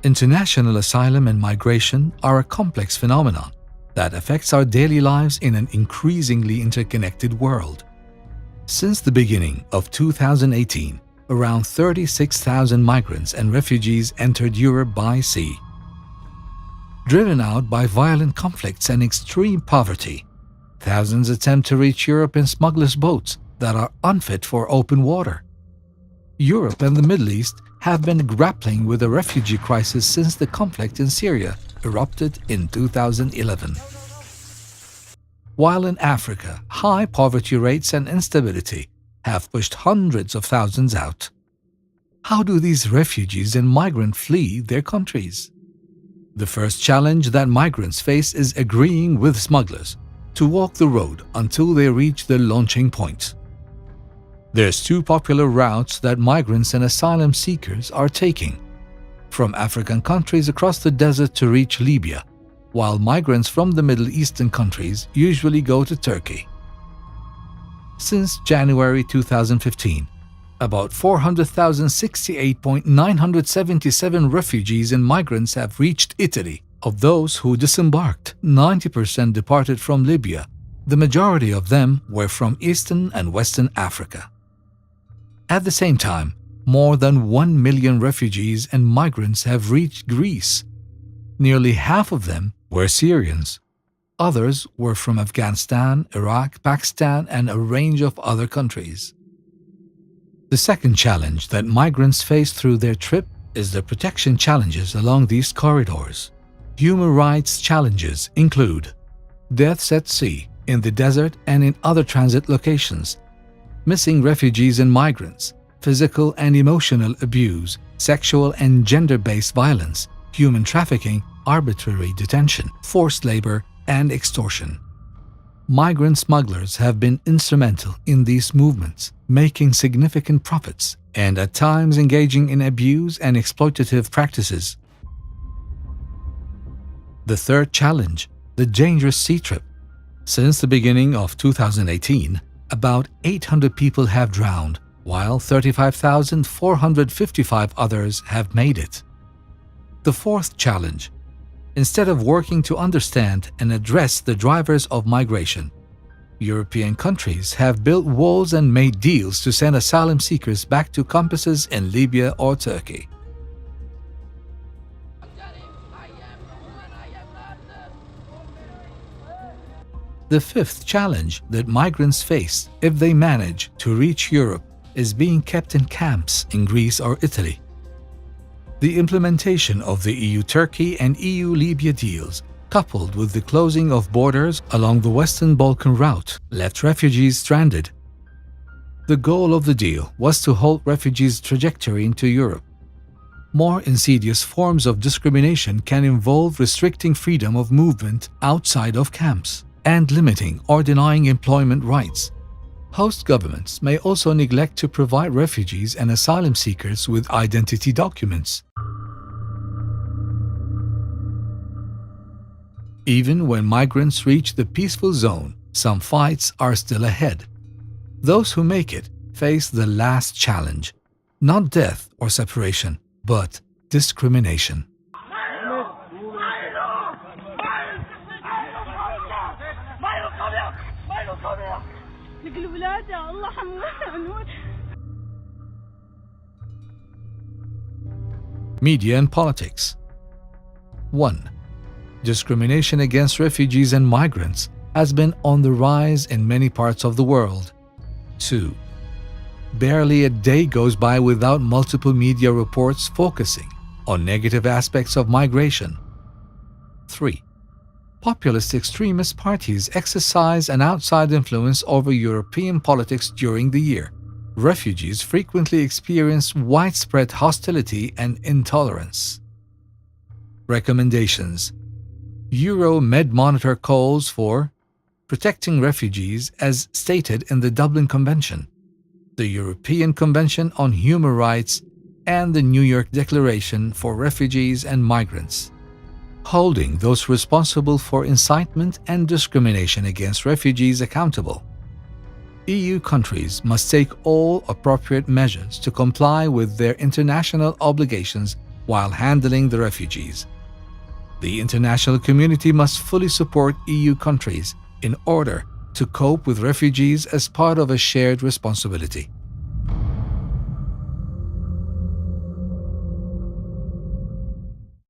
International asylum and migration are a complex phenomenon that affects our daily lives in an increasingly interconnected world. Since the beginning of 2018, around 36,000 migrants and refugees entered Europe by sea. Driven out by violent conflicts and extreme poverty, thousands attempt to reach Europe in smugglers' boats that are unfit for open water. Europe and the Middle East have been grappling with a refugee crisis since the conflict in Syria erupted in 2011. While in Africa, high poverty rates and instability have pushed hundreds of thousands out. How do these refugees and migrants flee their countries? The first challenge that migrants face is agreeing with smugglers to walk the road until they reach the launching point. There's two popular routes that migrants and asylum seekers are taking, from African countries across the desert to reach Libya, while migrants from the Middle Eastern countries usually go to Turkey. Since January 2015, about 400,068,977 refugees and migrants have reached Italy. Of those who disembarked, 90% departed from Libya. The majority of them were from Eastern and Western Africa. At the same time, more than 1 million refugees and migrants have reached Greece. Nearly half of them were Syrians. Others were from Afghanistan, Iraq, Pakistan, and a range of other countries. The second challenge that migrants face through their trip is the protection challenges along these corridors. Human rights challenges include deaths at sea, in the desert, and in other transit locations, missing refugees and migrants, physical and emotional abuse, sexual and gender-based violence, human trafficking, arbitrary detention, forced labor, and extortion. Migrant smugglers have been instrumental in these movements, making significant profits and at times engaging in abuse and exploitative practices. The third challenge, the dangerous sea trip. Since the beginning of 2018, about 800 people have drowned, while 35,455 others have made it. The fourth challenge, instead of working to understand and address the drivers of migration, European countries have built walls and made deals to send asylum seekers back to campuses in Libya or Turkey. The fifth challenge that migrants face if they manage to reach Europe is being kept in camps in Greece or Italy. The implementation of the EU-Turkey and EU-Libya deals, coupled with the closing of borders along the Western Balkan route, left refugees stranded. The goal of the deal was to halt refugees' trajectory into Europe. More insidious forms of discrimination can involve restricting freedom of movement outside of camps and limiting or denying employment rights. Host governments may also neglect to provide refugees and asylum seekers with identity documents. Even when migrants reach the peaceful zone, some fights are still ahead. Those who make it face the last challenge, not death or separation, but discrimination. Media and politics. 1. Discrimination against refugees and migrants has been on the rise in many parts of the world. 2. Barely a day goes by without multiple media reports focusing on negative aspects of migration. 3. Populist extremist parties exercise an outside influence over European politics during the year. Refugees frequently experience widespread hostility and intolerance. Recommendations. Euro-Med Monitor calls for protecting refugees as stated in the Dublin Convention, the European Convention on Human Rights, and the New York Declaration for Refugees and Migrants. Holding those responsible for incitement and discrimination against refugees accountable. EU countries must take all appropriate measures to comply with their international obligations while handling the refugees. The international community must fully support EU countries in order to cope with refugees as part of a shared responsibility.